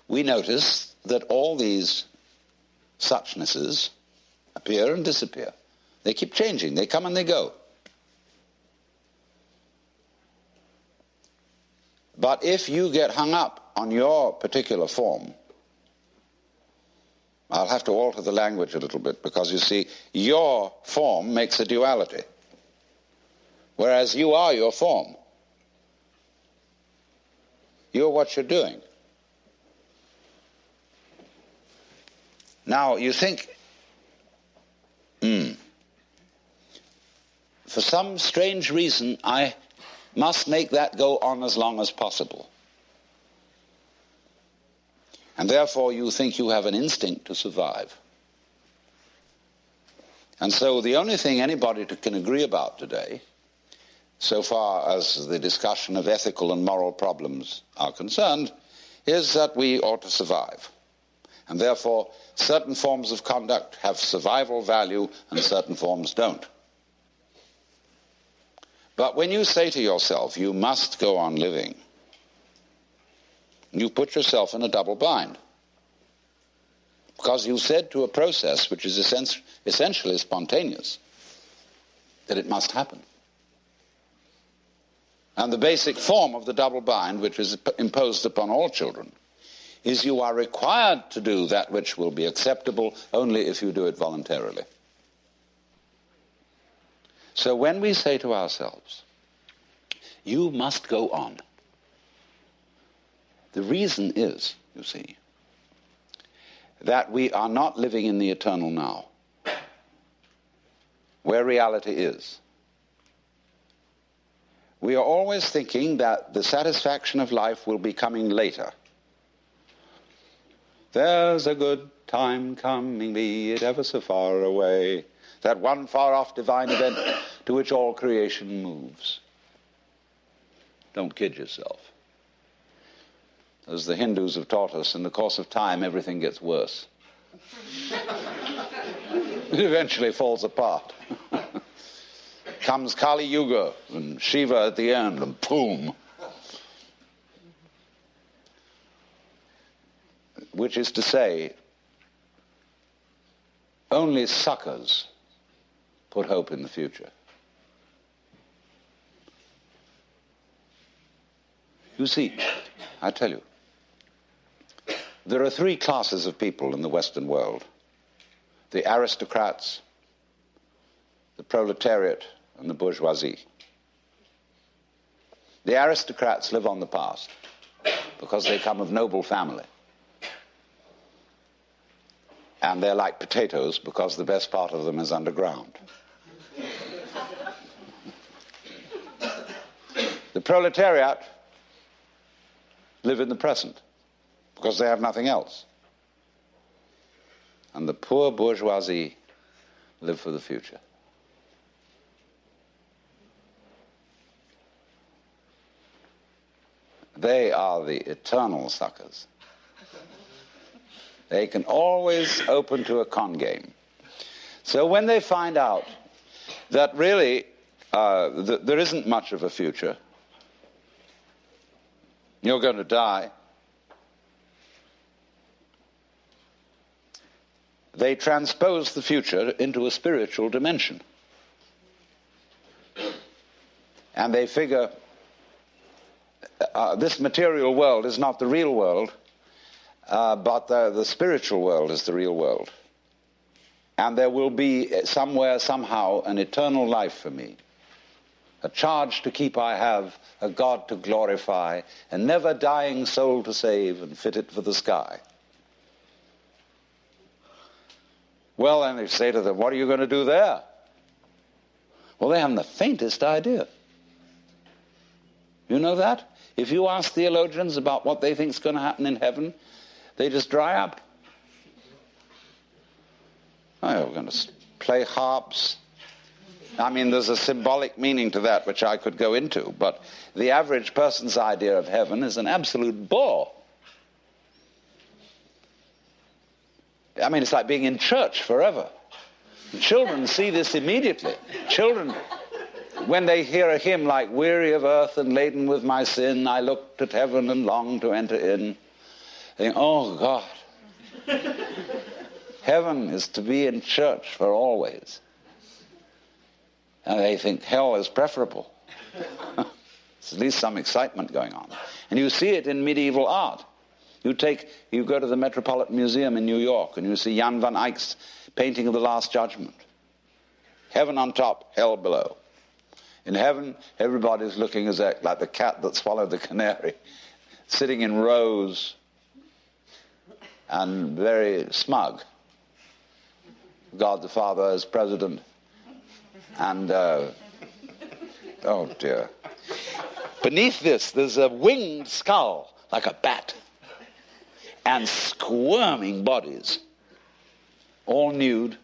we notice that all these suchnesses appear and disappear. They keep changing. They come and they go. But if you get hung up on your particular form, I'll have to alter the language a little bit, because you see, your form makes a duality, whereas you are your form. You're what you're doing. Now, you think, for some strange reason, I must make that go on as long as possible. And therefore you think you have an instinct to survive. And so the only thing anybody can agree about today, so far as the discussion of ethical and moral problems are concerned, is that we ought to survive. And therefore certain forms of conduct have survival value and certain forms don't. But when you say to yourself, you must go on living, you put yourself in a double bind. Because you said to a process which is essentially spontaneous that it must happen. And the basic form of the double bind, which is imposed upon all children, is you are required to do that which will be acceptable only if you do it voluntarily. So when we say to ourselves, you must go on, the reason is, you see, that we are not living in the eternal now, where reality is. We are always thinking that the satisfaction of life will be coming later. There's a good time coming, be it ever so far away, that one far-off divine event to which all creation moves. Don't kid yourself. As the Hindus have taught us, in the course of time, everything gets worse. It eventually falls apart. Comes Kali Yuga, and Shiva at the end, and boom. Which is to say, only suckers put hope in the future. You see, I tell you, there are three classes of people in the Western world: the aristocrats, the proletariat, and the bourgeoisie. The aristocrats live on the past because they come of noble family. And they're like potatoes because the best part of them is underground. The proletariat live in the present because they have nothing else. And the poor bourgeoisie live for the future. They are the eternal suckers. They can always open to a con game. So when they find out that really there isn't much of a future, you're going to die, they transpose the future into a spiritual dimension. And they figure this material world is not the real world, but the spiritual world is the real world. And there will be somewhere, somehow, an eternal life for me. A charge to keep I have, a God to glorify, a never-dying soul to save and fit it for the sky. Well, then they say to them, what are you going to do there? Well, they haven't the faintest idea. You know that? If you ask theologians about what they think is going to happen in heaven, they just dry up. Oh, we're going to play harps. I mean, there's a symbolic meaning to that which I could go into, but the average person's idea of heaven is an absolute bore. I mean, it's like being in church forever. Children see this immediately. Children, when they hear a hymn like, weary of earth and laden with my sin, I looked at heaven and longed to enter in, They think, oh, God. Heaven is to be in church for always. And they think hell is preferable. There's at least some excitement going on. And you see it in medieval art. You go to the Metropolitan Museum in New York and you see Jan van Eyck's painting of the Last Judgment. Heaven on top, hell below. In heaven, everybody's looking like the cat that swallowed the canary, sitting in rows and very smug. God the Father as president. And, oh dear. Beneath this, there's a winged skull, like a bat, and squirming bodies, all nude,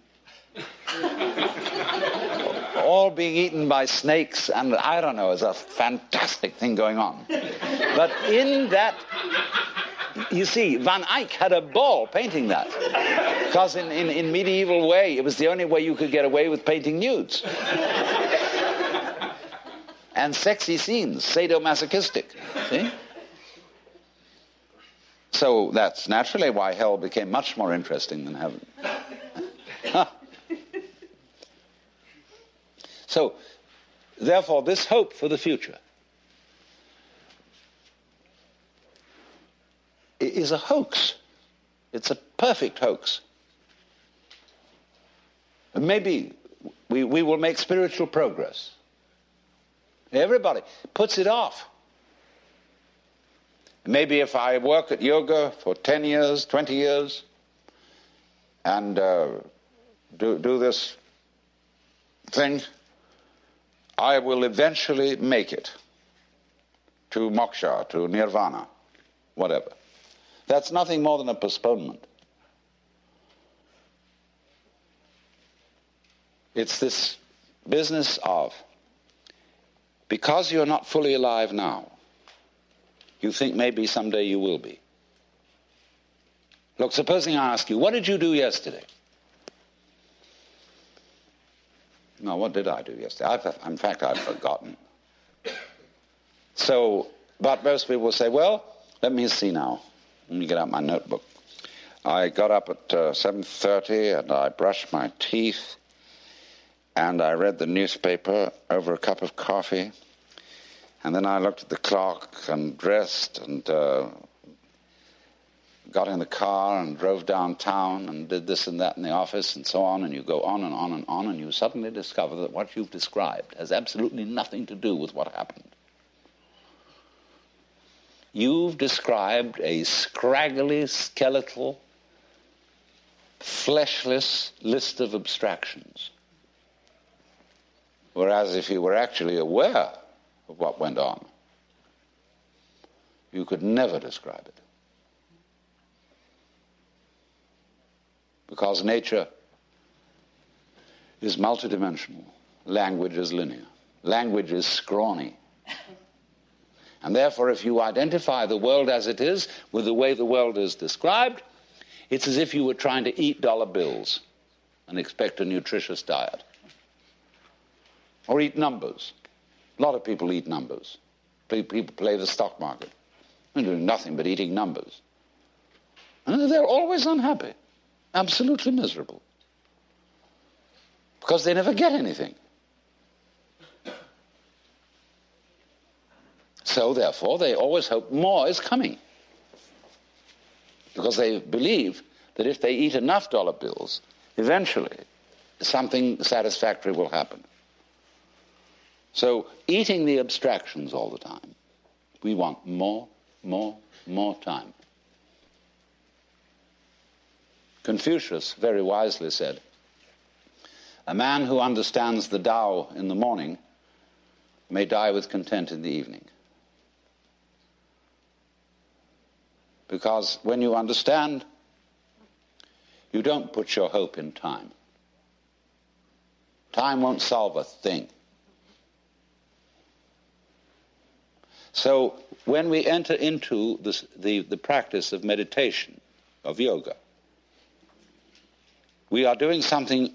all being eaten by snakes, and I don't know, there's a fantastic thing going on. But in that, you see, Van Eyck had a ball painting that, because in medieval way, it was the only way you could get away with painting nudes. And sexy scenes, sadomasochistic, see? So that's naturally why hell became much more interesting than heaven. So, therefore, this hope for the future is a hoax. It's a perfect hoax. And maybe we will make spiritual progress. Everybody puts it off. Maybe if I work at yoga for 10 years, 20 years, and do this thing, I will eventually make it to moksha, to nirvana, whatever. That's nothing more than a postponement. It's this business of, because you're not fully alive now, you think maybe someday you will be. Look, supposing I ask you, what did you do yesterday? No, what did I do yesterday? In fact, I've forgotten. So, but most people will say, well, let me see now. Let me get out my notebook. I got up at 7:30 and I brushed my teeth and I read the newspaper over a cup of coffee. And then I looked at the clock and dressed and got in the car and drove downtown and did this and that in the office and so on, and you go on and on and on, and you suddenly discover that what you've described has absolutely nothing to do with what happened. You've described a scraggly, skeletal, fleshless list of abstractions. Whereas if you were actually aware of what went on, you could never describe it. Because nature is multidimensional. Language is linear. Language is scrawny. And therefore, if you identify the world as it is with the way the world is described, it's as if you were trying to eat dollar bills and expect a nutritious diet. Or eat numbers. A lot of people eat numbers. People play the stock market. They're doing nothing but eating numbers. And they're always unhappy. Absolutely miserable. Because they never get anything. So, therefore, they always hope more is coming. Because they believe that if they eat enough dollar bills, eventually something satisfactory will happen. So, eating the abstractions all the time, we want more time. Confucius very wisely said, a man who understands the Tao in the morning may die with content in the evening. Because when you understand, you don't put your hope in time. Time won't solve a thing. So when we enter into the practice of meditation, of yoga, we are doing something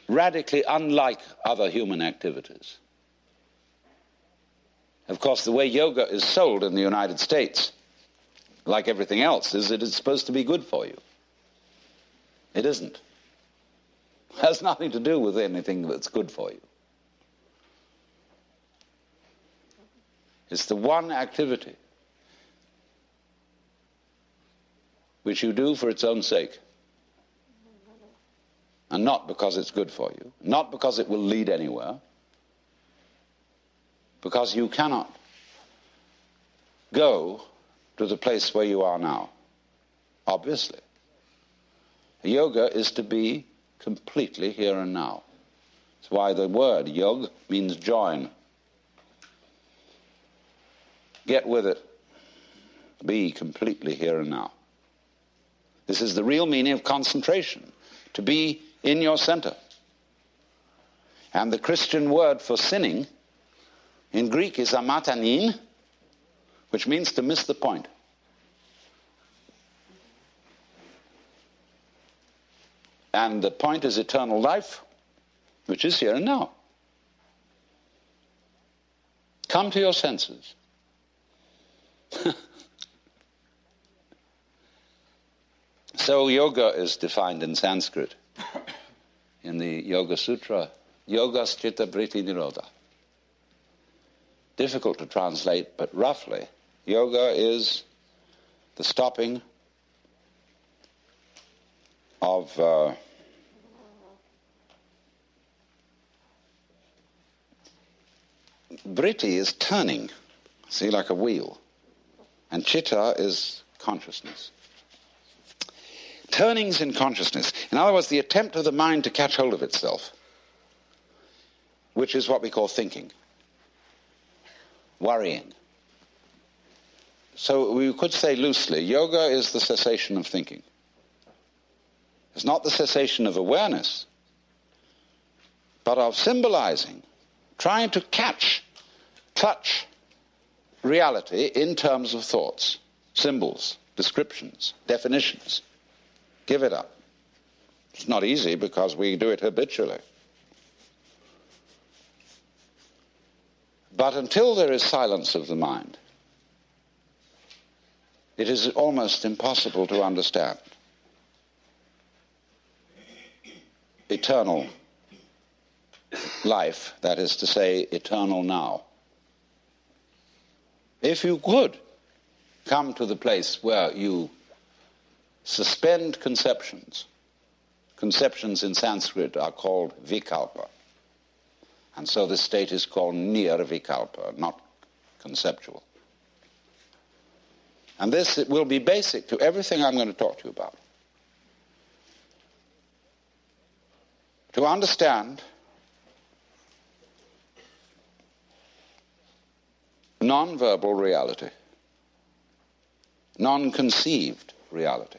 radically unlike other human activities. Of course, the way yoga is sold in the United States like everything else, is that it's supposed to be good for you. It isn't. It has nothing to do with anything that's good for you. It's the one activity which you do for its own sake, and not because it's good for you, not because it will lead anywhere, because you cannot go to the place where you are now, obviously. Yoga is to be completely here and now. That's why the word yog means join. Get with it. Be completely here and now. This is the real meaning of concentration, to be in your center. And the Christian word for sinning in Greek is amatanin, which means to miss the point. And the point is eternal life, which is here and now. Come to your senses. So yoga is defined in Sanskrit, in the Yoga Sutra, Yogas Chitta Vritti Nirodha. Difficult to translate, but roughly, yoga is the stopping of vritti is turning, see, like a wheel, and chitta is consciousness. Turnings in consciousness. In other words, the attempt of the mind to catch hold of itself, which is what we call thinking, worrying. So we could say loosely, yoga is the cessation of thinking. It's not the cessation of awareness, but of symbolizing, trying to touch reality in terms of thoughts, symbols, descriptions, definitions. Give it up. It's not easy because we do it habitually. But until there is silence of the mind, it is almost impossible to understand eternal life, that is to say, eternal now. If you could come to the place where you suspend conceptions. Conceptions in Sanskrit are called vikalpa. And so this state is called nirvikalpa, not conceptual. And this will be basic to everything I'm going to talk to you about. To understand non-verbal reality, non-conceived reality,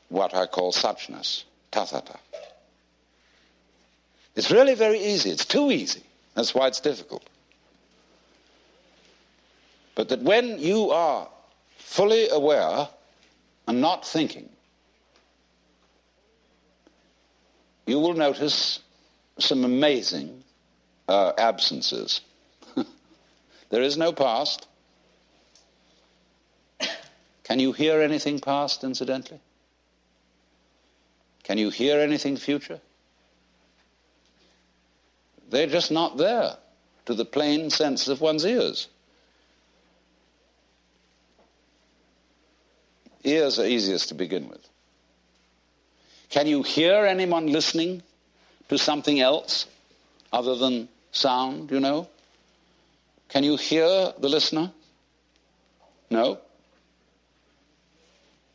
what I call suchness, tathata. It's really very easy. It's too easy. That's why it's difficult. But that when you are fully aware and not thinking, you will notice some amazing absences. There is no past. Can you hear anything past, incidentally? Can you hear anything future? They're just not there to the plain sense of one's ears. Ears are easiest to begin with. Can you hear anyone listening to something else other than sound, you know? Can you hear the listener? No?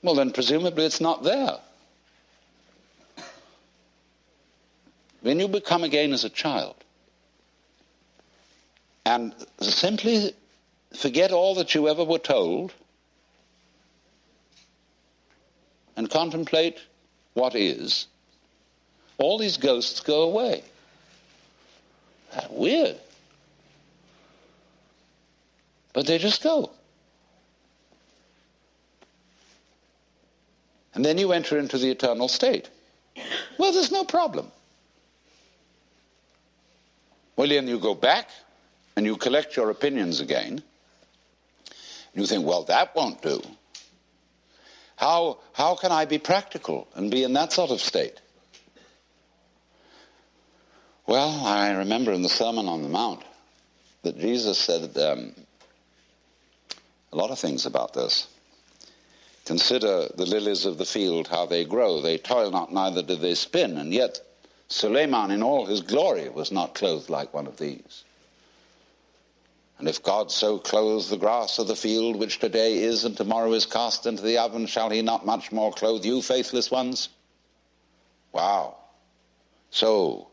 Well, then presumably it's not there. When you become again as a child and simply forget all that you ever were told and contemplate what is, all these ghosts go away. That's weird. But they just go. And then you enter into the eternal state. Well, there's no problem. Well, then you go back and you collect your opinions again, You think, well, that won't do. How can I be practical and be in that sort of state? Well, I remember in the Sermon on the Mount that Jesus said a lot of things about this. Consider the lilies of the field, how they grow. They toil not, neither do they spin. And yet Suleiman in all his glory was not clothed like one of these. And if God so clothes the grass of the field, which today is and tomorrow is cast into the oven, shall he not much more clothe you, faithless ones? Wow. So,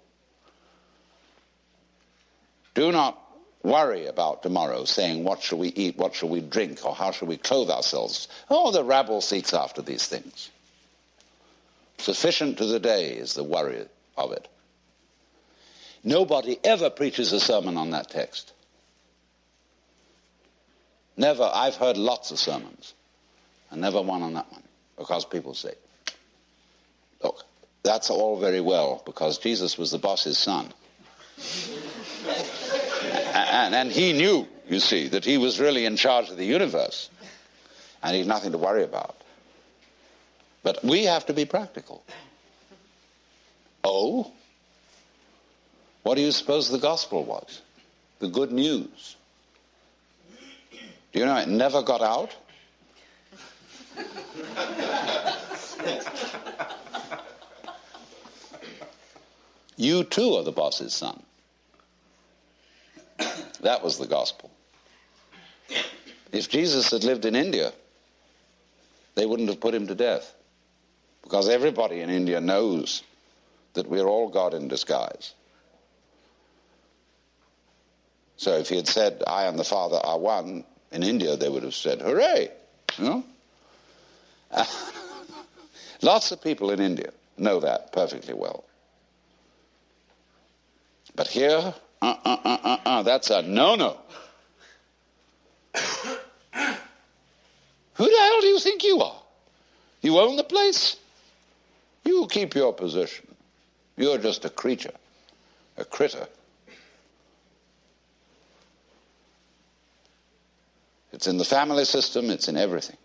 do not worry about tomorrow, saying, what shall we eat, what shall we drink, or how shall we clothe ourselves? Oh, the rabble seeks after these things. Sufficient to the day is the worry of it. Nobody ever preaches a sermon on that text. Never. I've heard lots of sermons, and never one on that one, because people say, look, that's all very well, because Jesus was the boss's son. And he knew, you see, that he was really in charge of the universe, and he had nothing to worry about. But we have to be practical. Oh? What do you suppose the gospel was? The good news. Do you know it never got out? You too are the boss's son. That was the gospel. If Jesus had lived in India, they wouldn't have put him to death, because everybody in India knows that we're all God in disguise. So if he had said, I and the Father are one, in India they would have said, hooray! You know? Lots of people in India know that perfectly well. But here, that's a no-no. Who the hell do you think you are? You own the place? You keep your position. You're just a creature, a critter. It's in the family system, it's in everything.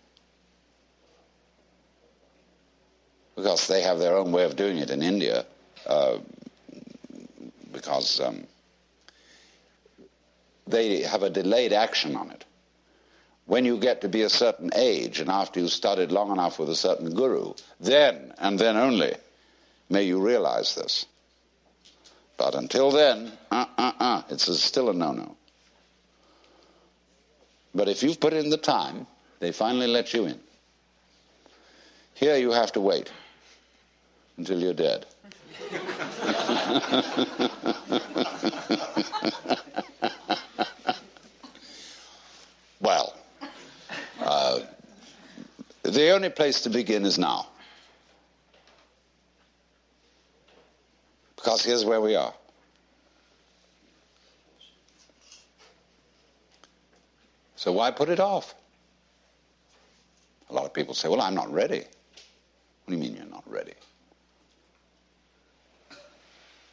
Because they have their own way of doing it in India, because they have a delayed action on it. When you get to be a certain age, and after you've studied long enough with a certain guru, then, and then only, may you realize this. But until then, it's still a no-no. But if you've put in the time, they finally let you in. Here you have to wait until you're dead. Well, the only place to begin is now. Because here's where we are. So why put it off? A lot of people say, well, I'm not ready. What do you mean you're not ready?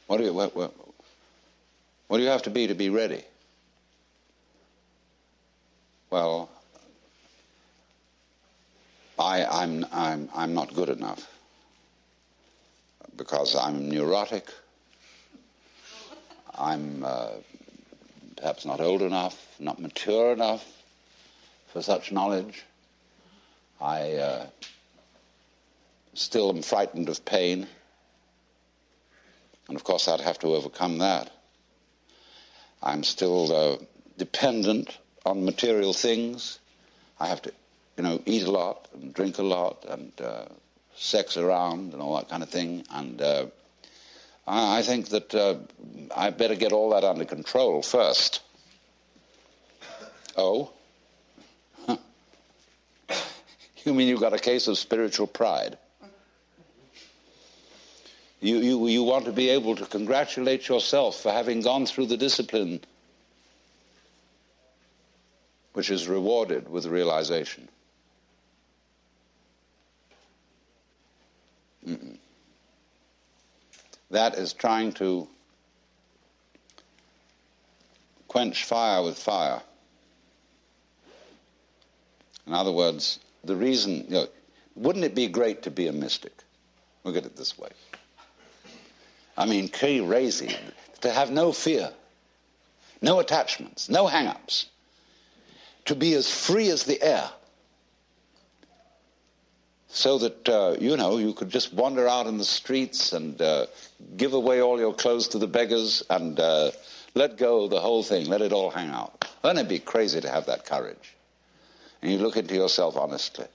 What do you have to be ready? Well, I'm not good enough, because I'm neurotic. I'm perhaps not old enough, not mature enough for such knowledge. I still am frightened of pain. And of course I'd have to overcome that. I'm still dependent on material things. I have to, eat a lot and drink a lot and sex around and all that kind of thing. And I think that I better get all that under control first. Oh? You mean you've got a case of spiritual pride? You want to be able to congratulate yourself for having gone through the discipline which is rewarded with realization. That is trying to quench fire with fire. In other words, the reason, wouldn't it be great to be a mystic? Look at it this way. I mean, crazy, to have no fear, no attachments, no hang-ups, to be as free as the air, so that, you could just wander out in the streets and give away all your clothes to the beggars and let go of the whole thing, let it all hang out. Wouldn't it be crazy to have that courage? And you look into yourself honestly,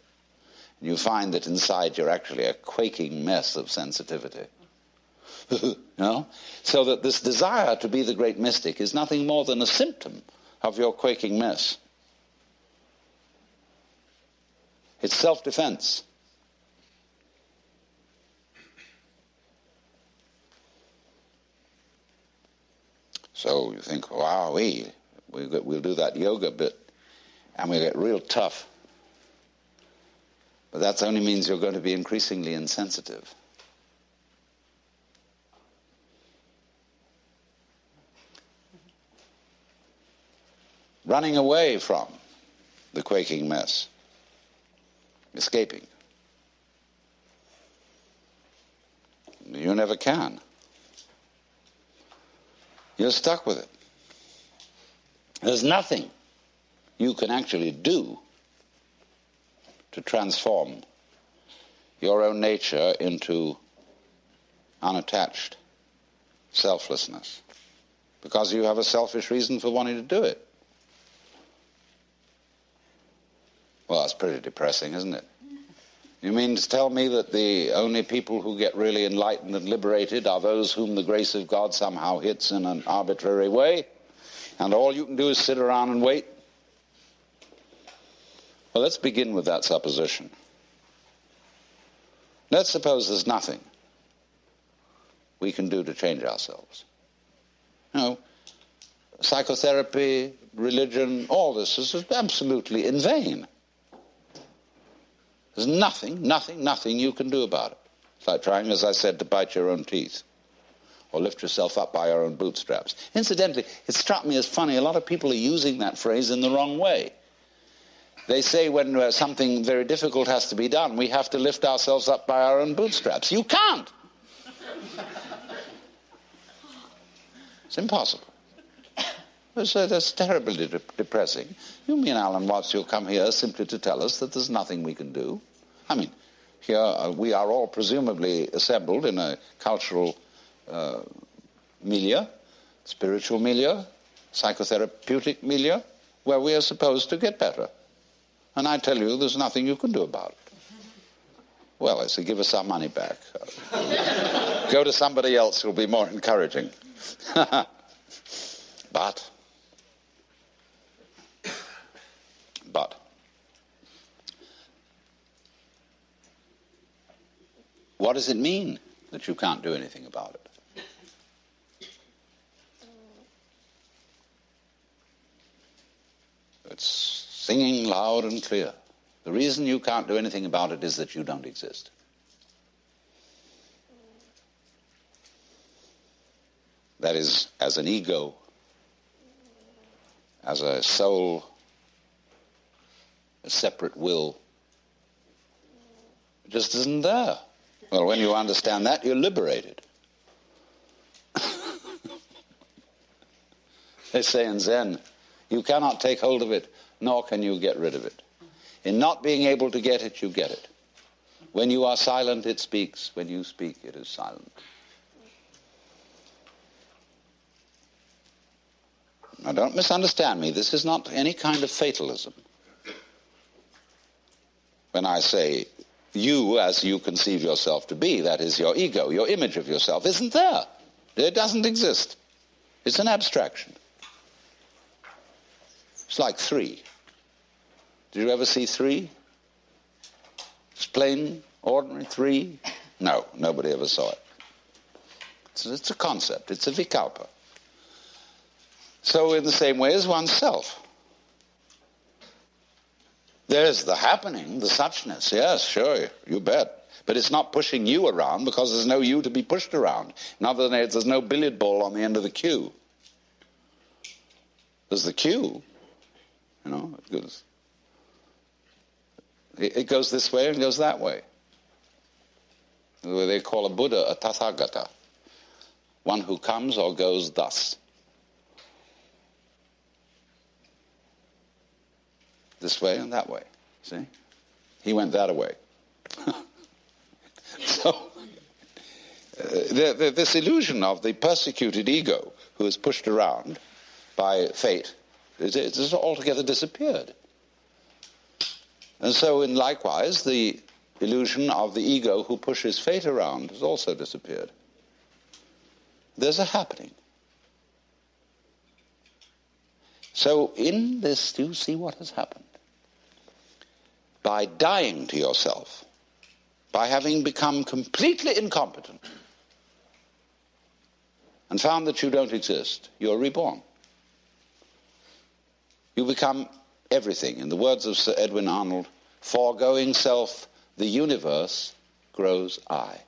and you find that inside you're actually a quaking mess of sensitivity. So that this desire to be the great mystic is nothing more than a symptom of your quaking mess. It's self-defense. So you think, wow, we'll do that yoga bit and we'll get real tough. But that only means you're going to be increasingly insensitive. Running away from the quaking mess. Escaping. You never can. You're stuck with it. There's nothing you can actually do to transform your own nature into unattached selflessness, because you have a selfish reason for wanting to do it. Well, that's pretty depressing, isn't it? You mean to tell me that the only people who get really enlightened and liberated are those whom the grace of God somehow hits in an arbitrary way, and all you can do is sit around and wait? Well, let's begin with that supposition. Let's suppose there's nothing we can do to change ourselves. Psychotherapy, religion, all this is absolutely in vain. There's nothing you can do about it. It's like trying, as I said, to bite your own teeth or lift yourself up by your own bootstraps. Incidentally, it struck me as funny, a lot of people are using that phrase in the wrong way. They say when something very difficult has to be done, we have to lift ourselves up by our own bootstraps. You can't! It's impossible. That's terribly depressing. You mean, Alan Watts, you'll come here simply to tell us that there's nothing we can do? I mean, here we are all presumably assembled in a cultural milieu, spiritual milieu, psychotherapeutic milieu, where we are supposed to get better. And I tell you, there's nothing you can do about it. Well, I say, give us our money back. Go to somebody else who'll be more encouraging. But, what does it mean that you can't do anything about it? It's singing loud and clear. The reason you can't do anything about it is that you don't exist. That is, as an ego, as a soul, a separate will, it just isn't there. Well, when you understand that, you're liberated. They say in Zen, you cannot take hold of it, nor can you get rid of it. In not being able to get it, you get it. When you are silent, it speaks. When you speak, it is silent. Now, don't misunderstand me. This is not any kind of fatalism. When I say you as you conceive yourself to be, that is your ego, your image of yourself, isn't there. It doesn't exist. It's an abstraction. It's like 3. Did you ever see 3? It's plain, ordinary 3? No, nobody ever saw it. It's a concept. It's a vikalpa. So in the same way as oneself. There's the happening, the suchness. Yes, sure, you bet. But it's not pushing you around because there's no you to be pushed around. In other words, there's no billiard ball on the end of the cue. There's the cue. It goes It goes this way and goes that way. They call a Buddha a Tathagata, one who comes or goes thus. This way and that way. See? He went that way. So, this illusion of the persecuted ego who is pushed around by fate has altogether disappeared. And so, likewise, the illusion of the ego who pushes fate around has also disappeared. There's a happening. So, in this, do you see what has happened? By dying to yourself, by having become completely incompetent and found that you don't exist, you're reborn. You become everything. In the words of Sir Edwin Arnold, foregoing self, the universe grows I.